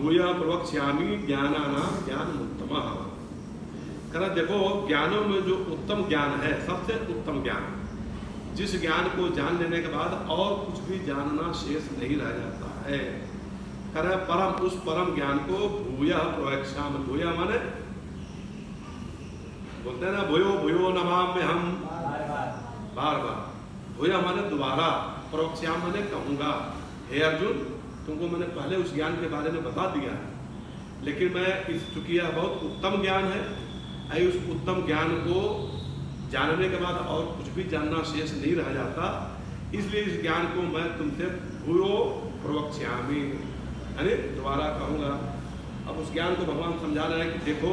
भूया प्रवक्ष्यामि ज्ञानानां ज्ञानमुत्तमः। कहना देखो ज्ञानों में जो उत्तम ज्ञान है, सबसे उत्तम ज्ञान, जिस ज्ञान को जान लेने के बाद और कुछ भी जानना शेष नहीं रह जाता है। कहना परम, उस परम ज्ञान को भूया प्रवक्ष्यामि। भूया माने बोलते हैं ना, भूयो भूयो नमाम्य हम, बार बार। भूया माने दोबारा, प्रवक्ष्यामि माने कहूँगा। हे अर्जुन, तुमको मैंने पहले उस ज्ञान के बारे में बता दिया है, लेकिन मैं चूंकि यह बहुत उत्तम ज्ञान है, उस उत्तम ज्ञान को जानने के बाद और कुछ भी जानना शेष नहीं रह जाता, इसलिए इस ज्ञान को मैं तुमसे भूयो प्रवक्ष्यामि यानी दोबारा कहूँगा। अब उस ज्ञान को भगवान समझा रहे हैं कि देखो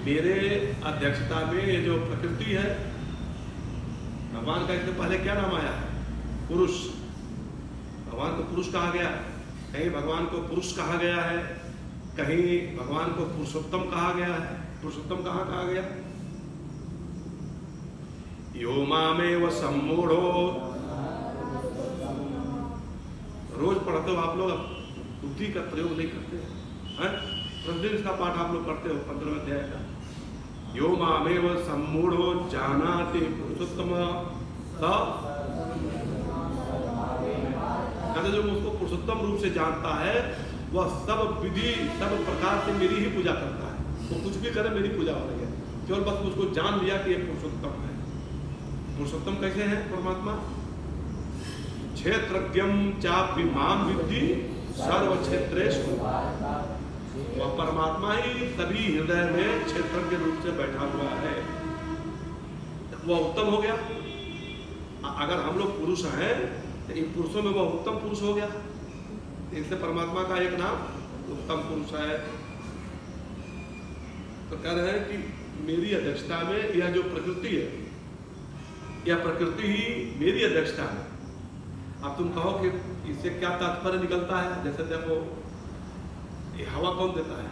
मेरे अध्यक्षता में ये जो प्रकृति है, भगवान का इससे पहले क्या नाम आया है? पुरुष। भगवान को पुरुष कहा गया, कहीं भगवान को पुरुष कहा गया है, कहीं भगवान को पुरुषोत्तम कहा गया है। पुरुषोत्तम कहाँ कहा गया? यो मामेव सम्मूढ़ो, रोज पढ़ते हो आप लोग, बुद्धि का प्रयोग नहीं करते हैं? प्रतिदिन इसका पाठ आप लोग करते हो 15वें अध्याय का। यो मामेव सम्मूढ़ो जानाति पुरुषोत्तम, कहते जो उसको पुरुषोत्तम रूप से जानता है, वह सब विधि सब प्रकार से मेरी ही पूजा करता है। वो कुछ भी करे मेरी पूजा हो रही है, केवल बस उसको जान लिया कि ये पुरुषोत्तम है। पुरुषोत्तम कैसे है परमात्मा? क्षेत्रज्ञम चापि माम विद्धि सर्व क्षेत्रेषु। वह परमात्मा ही सभी हृदय में क्षेत्रज्ञ रूप से बैठा हुआ है। वह उत्तम हो गया। अगर हम लोग पुरुष हैं तो इन पुरुषों में वह उत्तम पुरुष हो गया, इससे परमात्मा का एक नाम उत्तम पुरुष है। तो कह रहे हैं कि मेरी अध्यक्षता में यह जो प्रकृति है, यह प्रकृति ही मेरी अध्यक्षता है। अब तुम कहो कि इससे क्या तात्पर्य निकलता है? जैसे देखो ये हवा कौन देता है?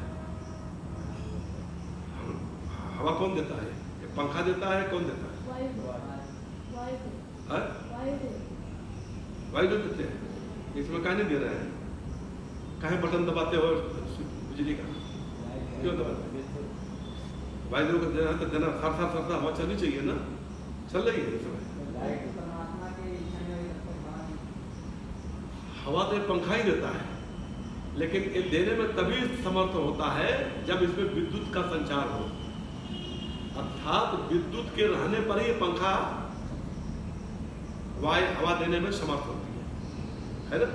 हवा कौन देता है? ये पंखा देता है? कौन देता है? वायु देते हैं। इसमें काहे नहीं दे रहे हैं? काहे बटन दबाते हो बिजली का? क्यों दबाते? वायु को देना तो देना, सरसा हवा चलनी चाहिए ना, चल रही है इस समय। हवा तो पंखा ही देता है, लेकिन ये देने में तभी समर्थ होता है जब इसमें विद्युत का संचार हो, अर्थात विद्युत के रहने पर ही पंखा वायु हवा देने में समर्थ होती है ना।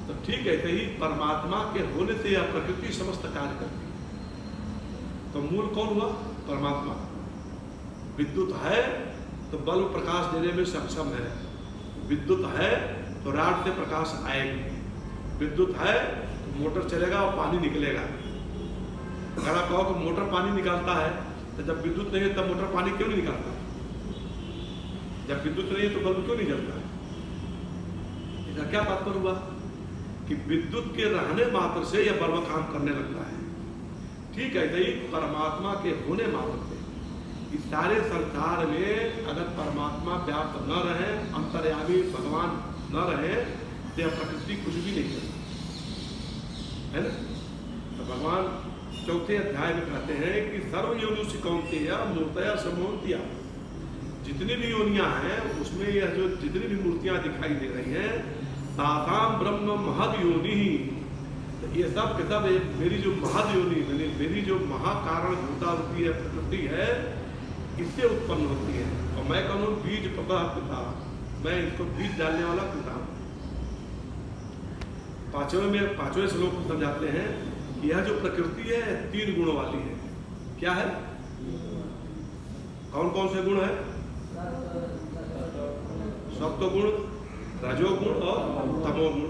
तो ठीक है, ही परमात्मा के होने से यह प्रकृति समस्त कार्य करती है। तो मूल कौन हुआ? परमात्मा। विद्युत है तो बल्ब प्रकाश देने में सक्षम है, विद्युत है तो राड से प्रकाश आएगी, विद्युत है तो मोटर चलेगा और पानी निकलेगा। अगर आप कहो कि मोटर पानी निकालता है, तो जब विद्युत नहीं है तब मोटर पानी क्यों नहीं निकालता? जब विद्युत नहीं है तो बल्ब क्यों नहीं जलता है? इसका क्या तात्पर्य हुआ कि विद्युत के रहने मात्र से यह बल्ब काम करने लगता है। ठीक है, यही परमात्मा के होने मात्र से इस सारे संसार में अगर परमात्मा व्याप्त न रहे, अंतर्यामी भगवान न रहे, तो यह प्रकृति कुछ भी नहीं करती है ना। तो भगवान चौथे अध्याय में कहते हैं कि सर्व योनिषु कौन्तेय मूर्तया समोन्त्या, जितनी भी योनियां हैं उसमें यह जो जितनी भी मूर्तियां दिखाई दे रही हैं, तासाम ब्रह्म महद योनि, ये सब के सब मेरी जो महद योनि, मेरी जो महाकारण भूता रूपी है प्रकृति है, इससे उत्पन्न होती है। और मैं कहूँ बीज पिता, मैं इसको बीज डालने वाला पिता हूँ। पांचवें श्लोक को समझाते हैं कि यह जो प्रकृति है 3 गुणों वाली है। क्या है? कौन कौन से गुण है? सत्वगुण, रजोगुण और तमोगुण।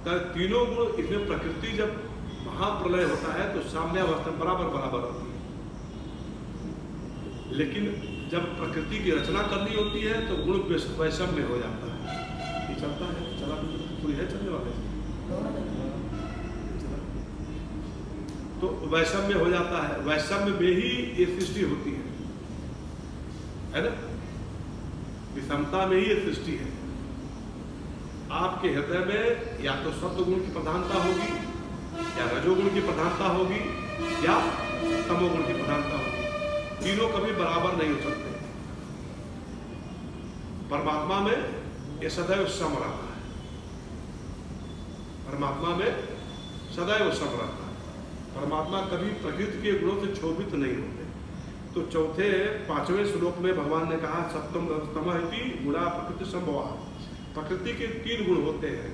तो तीनों गुण इसमें प्रकृति जब महाप्रलय होता है तो साम्यावस्था बराबर होती है। लेकिन जब प्रकृति की रचना करनी होती है तो गुण वैषम्य हो जाता है। ये चलता है, चला पूरी है चलने वाले, तो वैषम्य हो जाता है। वैषम्य में ही ये सृष्टि होती है ना, विषमता में ही ये सृष्टि है आपके हृदय में या तो सत्वगुण की प्रधानता होगी, या रजोगुण की प्रधानता होगी, या तमोगुण की प्रधानता होगी। तीनों कभी बराबर नहीं हो सकते। परमात्मा में ये सदैव सम रहता है, परमात्मा में सदैव सम रहता है। परमात्मा कभी प्रकृति के गुणों से क्षोभित नहीं होते। तो चौथे 5वें श्लोक में भगवान ने कहा सप्तम तमः इति गुणा प्रकृति संभवा। प्रकृति के 3 गुण होते हैं,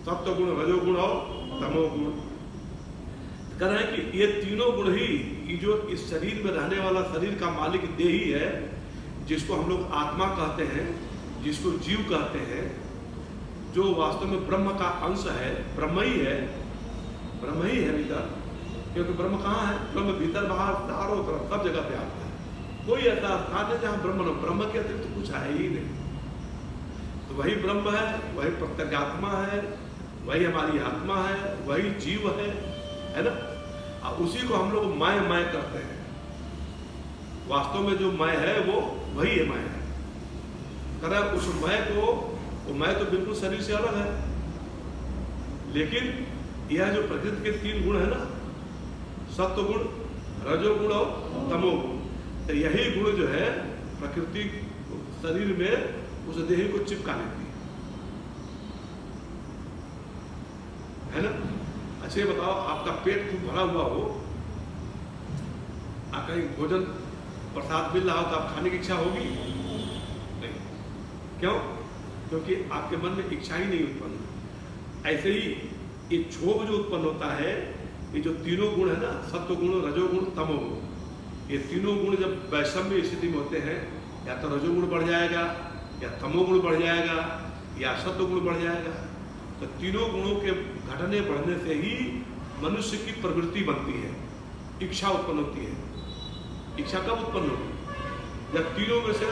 सत्व गुण, रजोगुण और तमोगुण। कह रहे हैं कि ये तीनों गुण ही ये जो इस शरीर में रहने वाला शरीर का मालिक देही है, जिसको हम लोग आत्मा कहते हैं, जिसको जीव कहते हैं, जो वास्तव में ब्रह्म का अंश है, ब्रह्म ही है, ब्रह्म ही है भीतर। क्योंकि ब्रह्म कहाँ है? ब्रह्म भीतर बाहर चारों तरफ सब जगह पे आता है। कोई ऐसा स्थान है जहाँ ब्रह्म के अतिरिक्त तो कुछ है ही नहीं। तो वही ब्रह्म है, वही प्रत्यगात्मा है, वही हमारी आत्मा है, वही जीव है ना। और उसी को हम लोग मैं करते हैं। वास्तव में जो मैं है वो वही है मैं है। कह उस मैं को, वो मैं तो बिल्कुल शरीर से अलग है, लेकिन यह जो प्रकृति के 3 गुण है ना, सत्वगुण, रजोगुण और तमोगुण, तो यही गुण जो है प्रकृति शरीर में उस देह को चिपका लेती है ना। अच्छा बताओ, आपका पेट खूब भरा हुआ हो, आप कहीं भोजन प्रसाद मिल रहा हो तो आप खाने की इच्छा होगी नहीं? क्यों? क्योंकि आपके मन में इच्छा ही नहीं उत्पन्न। ऐसे ही ये क्षोभ जो उत्पन्न होता है, ये जो तीनों गुण है ना, सत्वगुण, रजोगुण, तमोगुण, ये तीनों गुण जब वैषम्य स्थिति में होते हैं, या तो रजोगुण बढ़ जाएगा, या तमोगुण बढ़ जाएगा, या सत्वगुण बढ़ जाएगा। तो तीनों गुणों के घटने बढ़ने से ही मनुष्य की प्रवृत्ति बनती है, इच्छा उत्पन्न होती है। इच्छा कब उत्पन्न होगी? जब तीनों में से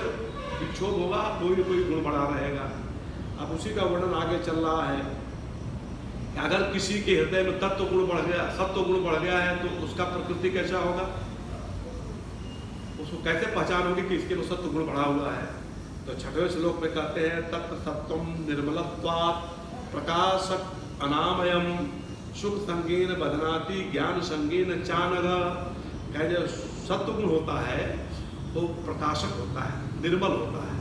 विक्षोभ होगा, कोई न कोई गुण बढ़ा रहेगा। अब उसी का वर्णन आगे चल रहा है कि अगर किसी के हृदय में तत्व गुण बढ़ गया, सत्व गुण बढ़ गया है, तो उसका प्रकृति कैसा होगा? उसको कैसे पहचान होगी कि इसके में सत्व गुण बढ़ा हुआ है? तो 6वें श्लोक में कहते हैं तत्व सत्वम निर्मलत्वात् प्रकाशक अनामयम सुख संगेन बदनाति ज्ञान संगेन चानग। कहे जो सत्व गुण होता है वो प्रकाशक होता है, निर्मल होता है।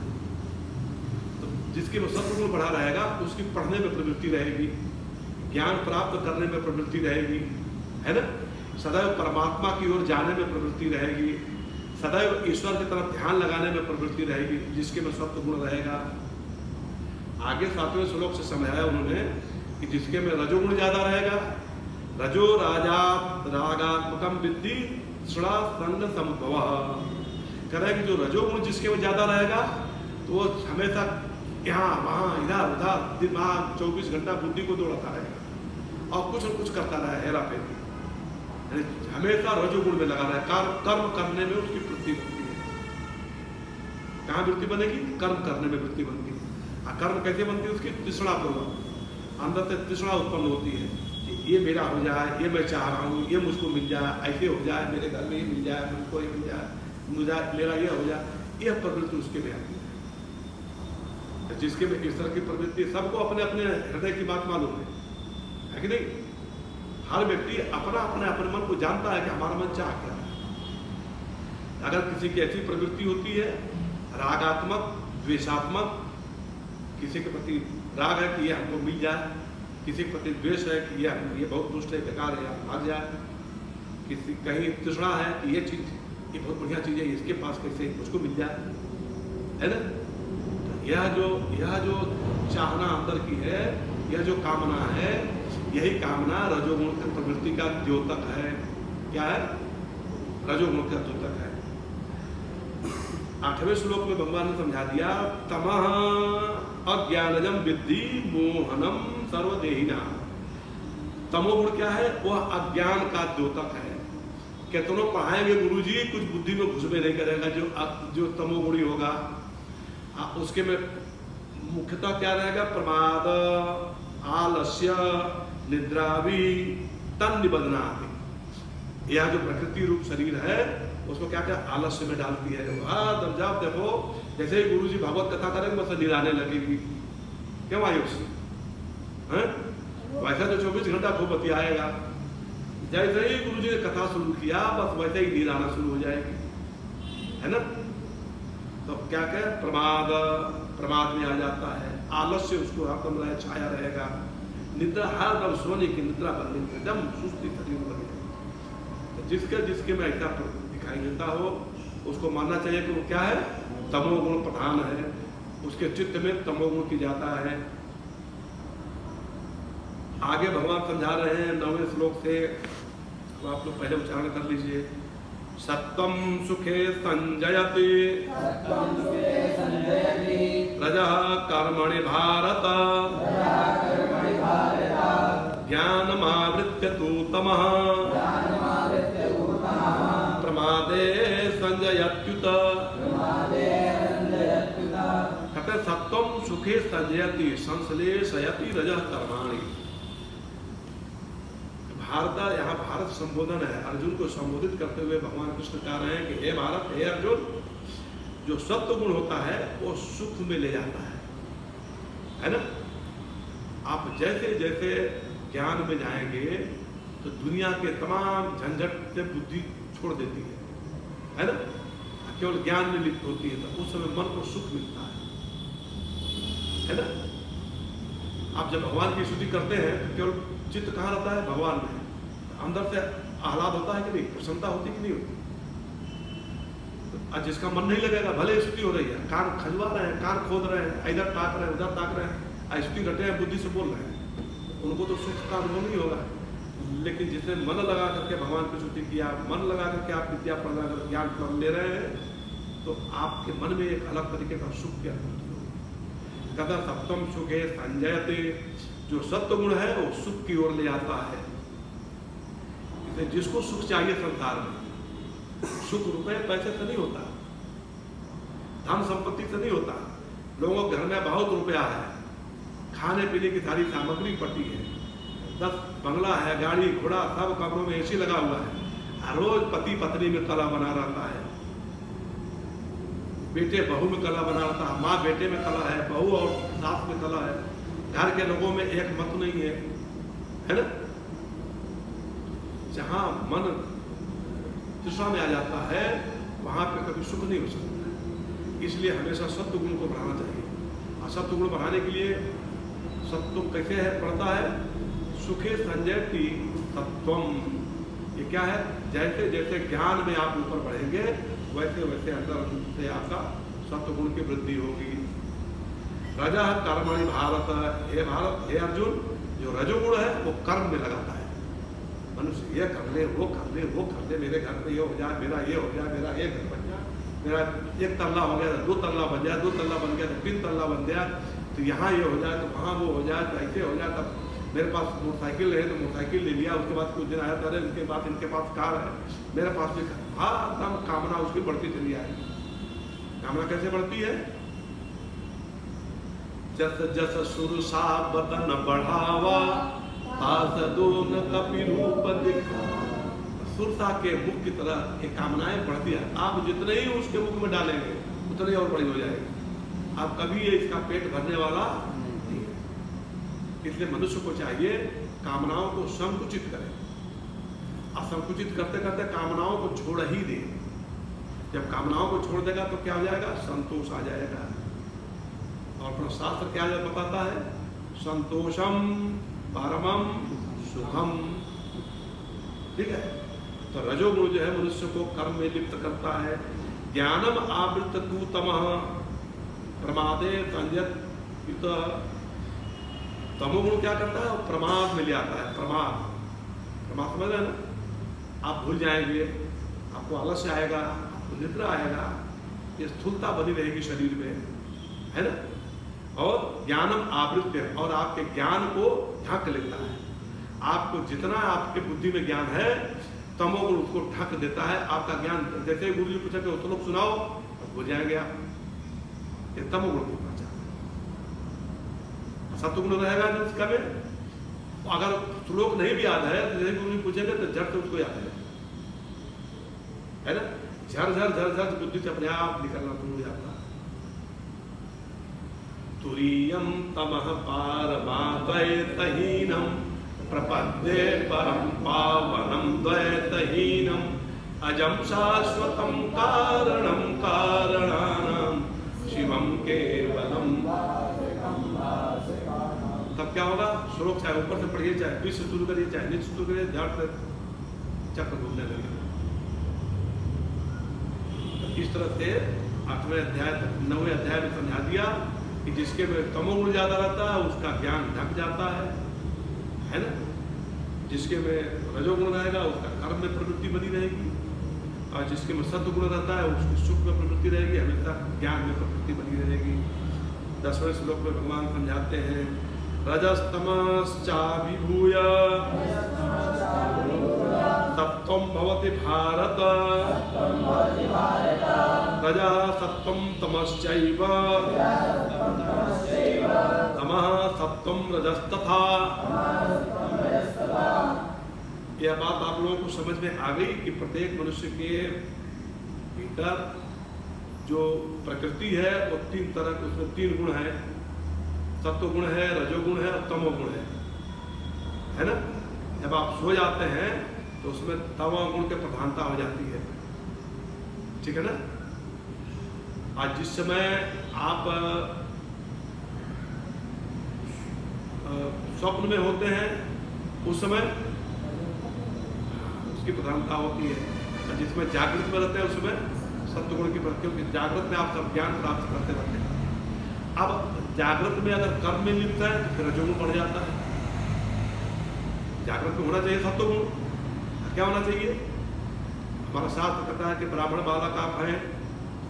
तो जिसके में सत्व गुण बढ़ा रहेगा उसकी पढ़ने में प्रवृत्ति रहेगी, ज्ञान प्राप्त करने में प्रवृत्ति रहेगी, है ना। सदैव परमात्मा की ओर जाने में प्रवृत्ति रहेगी, सदैव ईश्वर की तरफ ध्यान लगाने में प्रवृत्ति रहेगी, जिसके में सत्व गुण रहेगा। आगे 7वें श्लोक से समझाया उन्होंने कि जिसके में रजोगुण ज्यादा रहेगा, रजो राजा रागात्मकम विद्धि सड़ा संग संभव। कह रहा है कि जो रजोगुण जिसके में ज्यादा रहेगा तो वो हमेशा यहाँ वहाँ इधर उधर दिमाग 24 घंटा बुद्धि को दौड़ाता रहेगा और कुछ न कुछ करता रहे, हेरा फेरी, हमेशा रजोगुण में लगा रहा है। कर्म करने में उसकी वृत्ति बनती है। कहाँ वृत्ति बनेगी? कर्म करने में वृत्ति बनती है। कर्म कैसे बनती है? उसकी तृष्णा पूर्वक अंदर से तृष्णा उत्पन्न होती है कि ये मेरा हो जाए, ये मैं चाह रहा हूँ, ये मुझको मिल जाए, ऐसे हो जाए, मेरे घर में ये मिल जाए, मुझको ये मिल जाए, मुझे मेरा ये हो जाए, यह प्रवृत्ति उसके में आती है। जिसके में इस तरह की प्रवृत्ति, सबको अपने अपने हृदय की बात मालूम है कि नहीं? हर व्यक्ति अपना अपने मन को जानता है कि हमारा मन चाह क्या है। अगर किसी की ऐसी प्रवृत्ति होती है रागात्मक, द्वेषात्मक, किसी के प्रति राग है कि ये हमको मिल जाए, किसी के प्रति द्वेष है कि ये बहुत दुष्ट है, बेकार है, भाग जाए, किसी कहीं तृष्णा है कि ये चीज, ये बहुत बढ़िया चीज है, इसके पास कैसे उसको मिल जाए, है ना। यह जो चाहना अंदर की है, यह जो कामना है, यही कामना रजोगुण की प्रवृत्ति का द्योतक है। क्या है? रजोगुण का द्योतक है। 8वें श्लोक में भगवान ने समझा दिया तमः अज्ञानजम विद्धि मोहनम सर्वदेहिना। तमोगुण क्या है? वह अज्ञान का द्योतक है। कितनों पढ़ाएंगे गुरुजी, कुछ बुद्धि में घुसबे नहीं करेगा जो तमोगुणी होगा। उसके में मुख्यतः क्या रहेगा? प्रमाद, आलस्य, निद्रावी, तन निबधनाति। यह जो प्रकृति रूप शरीर है उसको क्या क्या आलस्य में डालती है। जब देखो जैसे ही गुरुजी भागवत कथा करेंगे बस निराने लगेगी। क्यों आयुष? हैं? वैसा तो 24 घंटा खूब बतियाएगा। जैसे ही गुरु जी ने कथा शुरू किया बस वैसे ही नींद आना शुरू हो जाएगी, है ना। तो क्या कहे, प्रमाद में आ जाता है, आलस्य उसको हरदम रहे छाया रहेगा, निद्रा हरदम सोने की निद्रा बनने में एकदम सुस्ती शरीर बने। तो जिसके में ऐसा दिखाई देता हो उसको मानना चाहिए कि वो क्या है, तमोगुण प्रधान है, उसके चित्त में तमोगुण की जाता है। आगे भगवान समझा रहे हैं 9वें श्लोक से, तो आप लोग पहले उच्चारण कर लीजिए। सत्वं सुखे संजयति रजः कर्मणि भारत ज्ञानमावृत्य तु तमः प्रमादे संजयत्युत। कहते सत्वं सुखे संजयति संश्लेषयति रजः कर्माणि। भारत, यहाँ भारत संबोधन है, अर्जुन को संबोधित करते हुए भगवान कृष्ण कह रहे हैं कि हे भारत, हे अर्जुन, जो सत्व गुण होता है वो सुख में ले जाता है ना। आप जैसे जैसे ज्ञान में जाएंगे तो दुनिया के तमाम झंझट से बुद्धि छोड़ देती है ना, केवल ज्ञान में लिप्त होती है, तो उस समय मन को सुख मिलता है ना। आप जब भगवान की स्तुति करते हैं तो केवल चित्त कहाँ रहता है, भगवान में। अंदर से आह्लाद होता है कि नहीं, प्रसन्नता होती कि नहीं होती। तो जिसका मन नहीं लगेगा, भले स्तुति हो रही है, कान खजवा रहे हैं, कान खोद रहे हैं, इधर ताक रहे हैं, उधर ताक रहे हैं, स्तुति रटे हैं, बुद्धि से बोल रहे हैं, उनको तो सुख का अनुभव नहीं होगा। लेकिन जिसने मन लगा करके भगवान की स्तुति किया, मन लगा करके आप विद्या पढ़ कर ज्ञान ले रहे हैं, तो आपके मन में एक अलग तरीके का सुख की अनुभूति होगी। कदा सप्तम सुखे संजयते, जो सत्व गुण है वो सुख की ओर ले आता है। इसलिए जिसको सुख चाहिए संसार में, सुख रुपए पैसे से नहीं होता, धन संपत्ति से नहीं होता। लोगों के घर में बहुत रुपया है, खाने पीने की सारी सामग्री पड़ी है, 10 बंगला है, गाड़ी घोड़ा, सब कमरों में एसी लगा हुआ है, रोज पति पत्नी में कला बना रहता है, बेटे बहू में कला बना रहता है, माँ बेटे में कला है, बहू और सास में कला है, घर के लोगों में एक मत नहीं है ना। जहां मन तृष्णा में आ जाता है वहां पे कभी सुख नहीं हो सकता। इसलिए हमेशा सत्व गुण को बढ़ाना चाहिए। और सत्व गुण बढ़ाने के लिए सत्व कैसे है बढ़ता है, सुखे संजयति सत्वम। ये क्या है, जैसे जैसे ज्ञान में आप ऊपर बढ़ेंगे वैसे वैसे अंदर से आपका सत्व गुण की वृद्धि होगी। रजः कर्मणि भारत, हे भारत, हे अर्जुन, जो रजोगुण है वो कर्म में लगाता है। मनुष्य ये कर ले, वो कर ले, वो कर ले, मेरे घर में ये हो जाए, मेरा ये हो जाए, मेरा ये घर बन जाए, मेरा 1 तल्ला हो गया, 2 तल्ला बन जाए, 2 तल्ला बन गया तो 3 तल्ला बन गया, तो यहाँ ये हो जाए तो वहाँ वो हो जाए, तो ऐसे हो जाए। तब मेरे पास मोटरसाइकिल है तो मोटरसाइकिल ले लिया, उसके बाद कुछ दिन आया था, उनके बाद इनके पास कार है, मेरे पास भी, हाँ एकदम कामना उसकी बढ़ती चली आएगी। कामना कैसे बढ़ती है, जस जस सुरसा बदन बढ़ावा तास दोन कपि रूप दिखा। सुरसा के मुख की तरह ये कामनाएं बढ़ती है, आप जितने ही उसके मुख में डालेंगे उतने और बड़ी हो जाएगी। आप कभी ये इसका पेट भरने वाला नहीं है। इसलिए मनुष्य को चाहिए कामनाओं को संकुचित करें, और संकुचित करते करते कामनाओं को छोड़ ही दे। जब कामनाओं को छोड़ देगा तो क्या हो जाएगा, संतोष आ जाएगा। और अपना शास्त्र क्या बताता है, संतोषम परमम सुखम। ठीक है, तो रजोगुण जो है मनुष्य को कर्म में लिप्त करता है। ज्ञानम आवृत तु तमः प्रमादे संयत। तमोगुण क्या करता है, प्रमाद में ले आता है। प्रमाद समझ रहे हैं ना, आप भूल जाएंगे, आपको आलस्य आएगा, आपको निद्रा आएगा, ये स्थूलता बनी रहेगी शरीर में, है ना। और ज्ञानम आवृत्य, और आपके ज्ञान को ढक लेता है। आपको जितना आपके बुद्धि में ज्ञान है तमोगुण उसको ढक देता है। आपका ज्ञान, जैसे गुरु जी पूछा कि श्लोक सुनाओ, अब भूल जाएंगे आप, ये तमोगुण की पहचान। सत्वगुण रहेगा जिसका में, अगर श्लोक नहीं भी याद है तो जैसे गुरु जी पूछेंगे तो झट से उसको याद है ना। झर झर झर झर बुद्धि से अपने आप निकलना शुरू हो जाता है। तुरीयं तमः पारमाद्वैतहीनं प्रपद्ये परं पावनं द्वैतहीनं अजं शाश्वतं कारणं कारणानां शिवं केवलं। तब क्या होगा? श्लोक चाहे ऊपर से पढ़िए, चाहे बीच से शुरू करिए, चाहे नीचे शुरू करिए, ध्यान से चक्र घूमने लगे। इस तरह से 8वें अध्याय तक 9वें अध्याय में समझा दिया कि जिसके में तमोगुण ज्यादा रहता है उसका ज्ञान ढक जाता है ना। जिसके में रजोगुण रहेगा उसका कर्म में प्रवृत्ति बनी रहेगी, और जिसके में सत्वगुण रहता है उसकी सुख में प्रवृत्ति रहेगी, हमेशा ज्ञान में प्रवृत्ति बनी रहेगी। 10वें श्लोक में भगवान समझाते हैं रजस्तमश्चाभिभूय सत्वं भवति भारत, रजः सत्वं तमश्चैव तमः सत्वं रजस्तथा। यह बात आप लोगों को समझ में आ गई कि प्रत्येक मनुष्य के भीतर जो प्रकृति है वो 3 तरह के, उसमें 3 गुण है, सत्व गुण है, रजोगुण है और तमोगुण है ना। जब आप सो जाते हैं तो उसमें तमोगुण की प्रधानता हो जाती है, ठीक है ना। आज जिस समय आप स्वप्न में होते हैं उस समय उसकी प्रधानता होती है, और जिसमें जागृत में रहते हैं उसमें सत्वगुण की, क्योंकि जागृत में आप सब ज्ञान प्राप्त करते रहते हैं। अब जागृत में अगर कर्म में लिप्त है तो फिर रजोगुण बढ़ जाता है। जागृत में होना चाहिए सत्वगुण, क्या होना चाहिए? हमारा शास्त्र कहता है कि ब्राह्मण बालक आप हैं,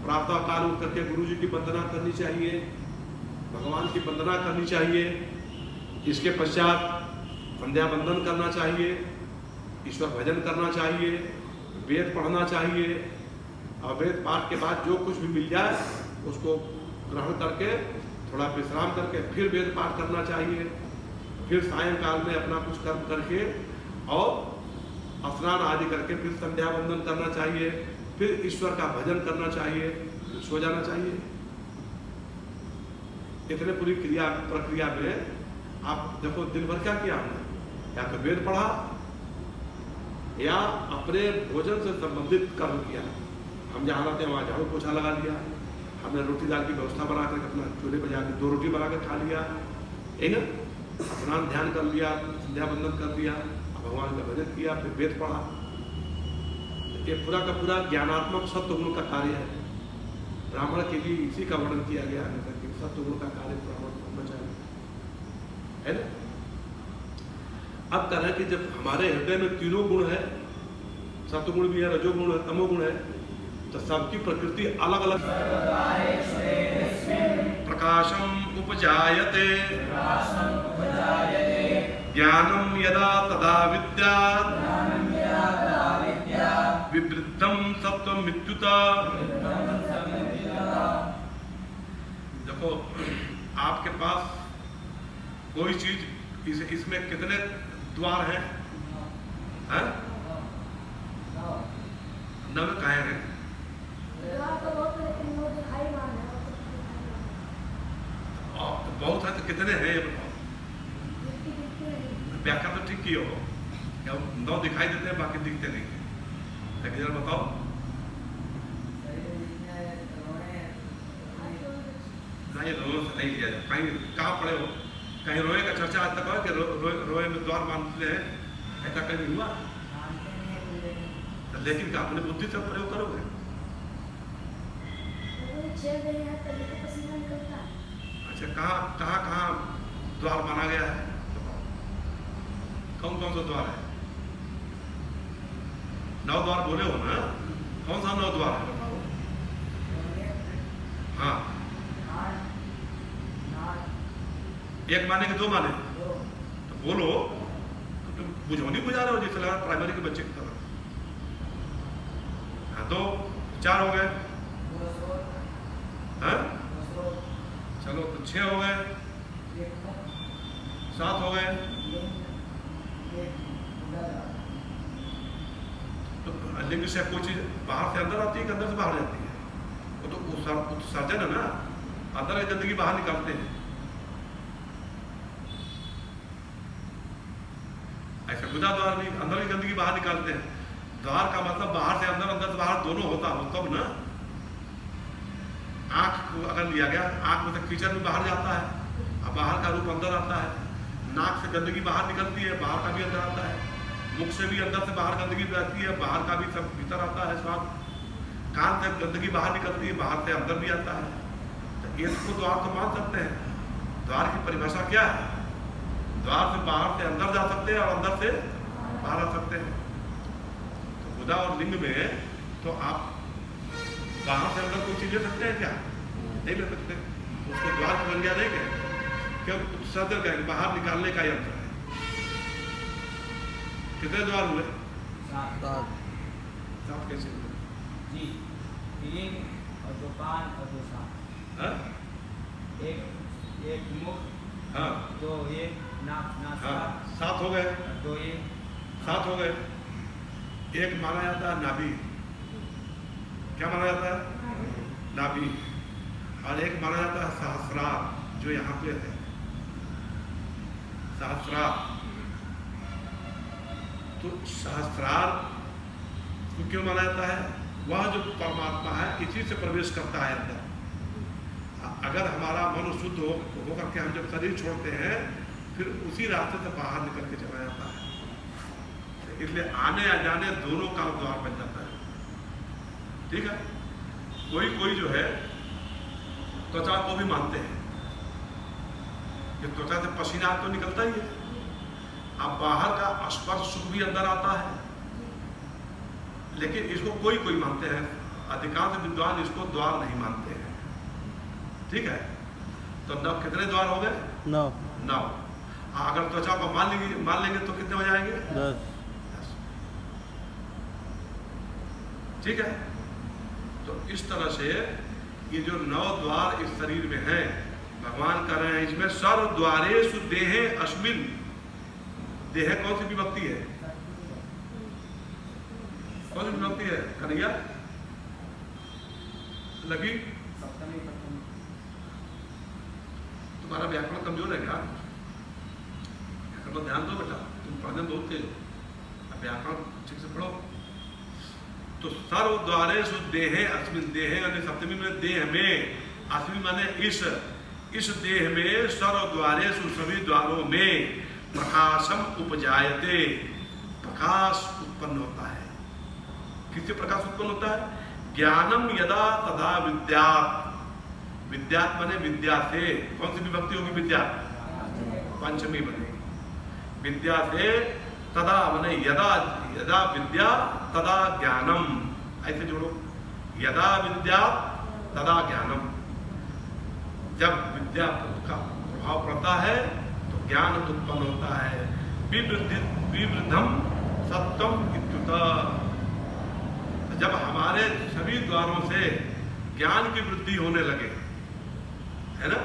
प्रातः काल उठ करके गुरु जी की वंदना करनी चाहिए, भगवान की वंदना करनी चाहिए, इसके पश्चात संध्या वंदन करना चाहिए, ईश्वर भजन करना चाहिए, वेद पढ़ना चाहिए, और वेद पाठ के बाद जो कुछ भी मिल जाए उसको ग्रहण करके थोड़ा विश्राम करके फिर वेद पाठ करना चाहिए, फिर सायंकाल में अपना कुछ कर्म करके और स्नान आदि करके फिर संध्या वंदन करना चाहिए, फिर ईश्वर का भजन करना चाहिए, सो जाना चाहिए। इतने पूरी प्रक्रिया में आप देखो दिन भर क्या किया हमने, या तो वेद पढ़ा या अपने भोजन से संबंधित कर्म किया। हम जहाँ रहते हैं वहाँ झाड़ू पोछा लगा लिया, हमने रोटी दाल की व्यवस्था बना कर अपना चूल्हे पर जाकर 2 रोटी बना कर खा लिया, है ना। स्नान ध्यान कर लिया, संध्या वंदन कर लिया, भगवान का भजन किया, फिर वेद पढ़ा। ये पूरा का पूरा ज्ञानात्मक सत्वगुण का कार्य है। ब्राह्मण के लिए इसी का वर्णन किया गया है कि सत्वगुण का कार्य ब्राह्मण को करना चाहिए, है ना। अब कह रहे हैं कि जब हमारे हृदय में 3 गुण है, सत्वगुण भी है, रजोगुण है, तमोगुण है, तो सबकी प्रकृति अलग अलग। प्रकाशम उपजायते ज्ञानम यदा तदा विद्यात् विवृद्धम सत्वमित्युत। देखो आपके पास कोई चीज, इसमें कितने द्वार हैं? 9 कहे हैं? तो बहुत है तो कितने हैं ये बताओ? व्याख्या तो ठीक की हो, क्या 9 दिखाई देते हैं बाकी दिखते नहीं है? जरा बताओ। नहीं, रोए से नहीं लिया जाए। कहीं कहाँ पड़े हो? कहीं रोए का चर्चा आज तक हो कि रोए में द्वार मानते हैं, ऐसा कहीं हुआ? लेकिन क्या अपने बुद्धि से प्रयोग करोगे? अच्छा, कहाँ द्वार माना गया है? कौन कौन सा द्वार है? 9 द्वार बोले हो ना, कौन सा 9 द्वार है? हाँ, 1 माने कि 2 माने? तो बोलो, तो बुझौनी बुझा रहे हो जैसे लगा प्राइमरी के बच्चे की तरह। हाँ, तो 4 हो गए, हाँ? चलो तो 6 हो गए, 7 हो गए। तो लिंग से कोई चीज बाहर से अंदर आती है कि अंदर से बाहर जाती है? वो तो उत्सर्जन है ना, अंदर की गंदगी बाहर निकालते हैं। खुदा द्वार भी अंदर की गंदगी बाहर निकालते हैं। द्वार का मतलब बाहर से अंदर, अंदर से बाहर दोनों होता हो तब ना। आंख को अगर लिया गया, आंख में से कीचड़ भी बाहर जाता है, अब बाहर का रूप अंदर आता है। नाक से गंदगी बाहर निकलती है, बाहर का भी अंदर आता है। मुख से भी अंदर से बाहर गंदगी जाती है, बाहर का भी सब भीतर आता है स्वाद। कान से गंदगी बाहर निकलती है, बाहर से अंदर भी आता है। तो इसको द्वार तो मान सकते हैं। द्वार की परिभाषा क्या है? द्वार से बाहर से अंदर जा सकते हैं और अंदर से बाहर आ सकते हैं। तो खुदा और लिंग में तो आप बाहर से अंदर कोई चीज ले सकते हैं क्या? नहीं ले सकते। उसको द्वार की संज्ञा नहीं कहेंगे, क्यों? सदर कहेंगे, बाहर निकालने का यंत्र है। कितने द्वार हुए? 7 कैसे हुए जी? 3 और 2 कान और 2 सांप। एक मुख, हाँ 2 ये नाक, हाँ 7 हो गए। 2 ये 7 हो गए। एक माना जाता है नाभि। क्या माना जाता है? नाभि। और एक माना जाता है सहस्रार, जो यहाँ पे है, सहस्रार। तो सहस्रार को क्यों माना जाता है? वह जो परमात्मा है इसी से प्रवेश करता है अंदर। अगर हमारा मन शुद्ध होकर के हम जब शरीर छोड़ते हैं, फिर उसी रास्ते से बाहर निकल के चला जाता है। इसलिए आने या जाने दोनों का द्वार बन जाता है। ठीक है? कोई जो है त्वचा को भी मानते हैं कि त्वचा से पसीना तो निकलता ही है। अब बाहर का स्पर्श सुख भी अंदर आता है, लेकिन इसको कोई मानते हैं। अधिकांश विद्वान इसको द्वार नहीं मानते हैं। ठीक है? तो 9 कितने द्वार हो गए? 9। अगर त्वचा को मान लेंगे तो कितने हो जाएंगे? 10। ठीक है? तो इस तरह से ये जो 9 द्वार इस शरीर में हैं, भगवान कह रहे हैं इसमें सर्व द्वारेषु देहे अस्मिन्। देह कौन सी विभक्ति है? कौन सी विभक्ति है कन्हैया? लगी? तुम्हारा व्याकरण कमजोर है क्या? व्याकरण पर ध्यान दो बेटा, तुम पढ़ने में बहुत तेज हो। अब व्याकरण ठीक से पढ़ो। तो सर्व द्वारेषु देहे अस्मिन्। देहे यानी सप्तमी में देह में, अस्मिन् माने इस देह में सर्व द्वारेषु सभी द्वारों में प्रकाशम उपजायते। प्रकाश उत्पन्न होता है। किससे प्रकाश उत्पन्न होता है? ज्ञानम यदा तदा विद्यात्। विद्यात् माने विद्या से। कौन सी विभक्ति होगी? विद्या, पंचमी बनेगी। विद्या से तदा माने यदा विद्या तदा ज्ञानम, ऐसे जोड़ो। यदा विद्या तदा ज्ञानम। जब विद्या का प्रभाव पड़ता है तो ज्ञान उत्पन्न होता है। विवृद्धम सत्वम इत्युतः। जब हमारे सभी द्वारों से ज्ञान की वृद्धि होने लगे, है ना?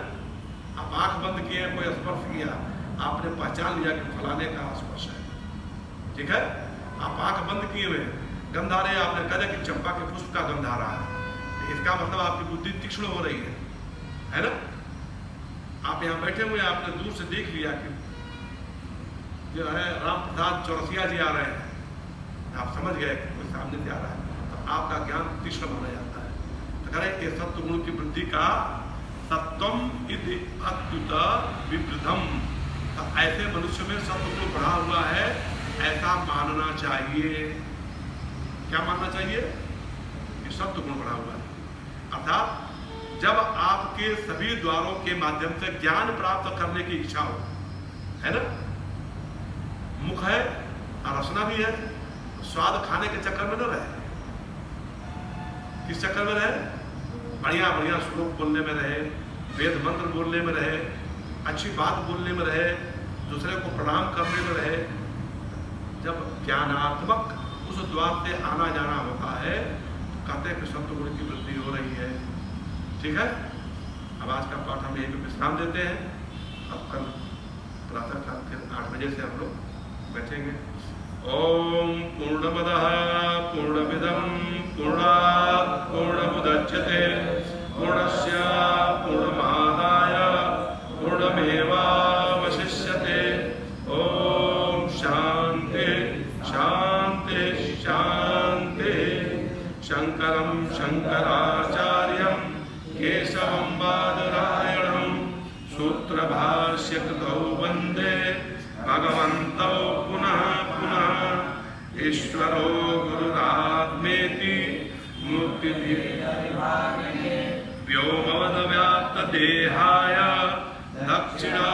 आप आंख बंद किए, कोई स्पर्श किया, आपने पहचान लिया कि फलाने का स्पर्श है। ठीक है? आप आंख बंद किए हुए गंध आ रहे, आपने कहा कि चंपा के पुष्प का गंध आ रहा है, इसका मतलब आपकी बुद्धि तीक्ष्ण हो रही है ना? आप यहाँ बैठे हुए, आपने दूर से देख लिया कि जो है राम प्रसाद चौरसिया जी आ रहे हैं, आप समझ गए कि कोई सामने से आ रहा है, तो आपका ज्ञान तीक्ष्ण माना जाता है। तो कह रहे ये सत्व गुण की वृद्धि का सत्वम इति अत्युत विवृद्धम। तो ऐसे मनुष्य में सत्व गुण बढ़ा हुआ है, ऐसा मानना चाहिए। क्या मानना चाहिए? कि सत्व गुण बढ़ा हुआ है। अर्थात जब आपके सभी द्वारों के माध्यम से ज्ञान प्राप्त करने की इच्छा हो, है ना? मुख है और रसना भी है, स्वाद खाने के चक्कर में न रहे। किस चक्कर में रहे? बढ़िया बढ़िया श्लोक बोलने में रहे, वेद मंत्र बोलने में रहे, अच्छी बात बोलने में रहे, दूसरे को प्रणाम करने में रहे। जब ज्ञानात्मक उस द्वार से आना जाना होता है तो कहते हैं कि सत्व गुण की वृद्धि हो रही है। ठीक है? अब आज का पाठ हम यहीं पे विश्राम देते हैं। अब कल प्रातःकाल फिर 8 बजे से हम लोग बैठेंगे। ओम पूर्णमदः पूर्णमिदं पूर्णात् पूर्णमुदच्यते पूर्णस्य पूर्णमादाय पूर्णमेवावशिष्यते। ओम शांति शांति शांति। शंकरं शंकराचार्यं केशवं बादरायणं सूत्रभाष्यकृतौ वन्दे भगवन्तौ पुनः पुनः। ईश्वरो गुरुरात्मेति मूर्तिभेदविभागिने व्योमवद्व्याप्तदेहाय दक्षिणा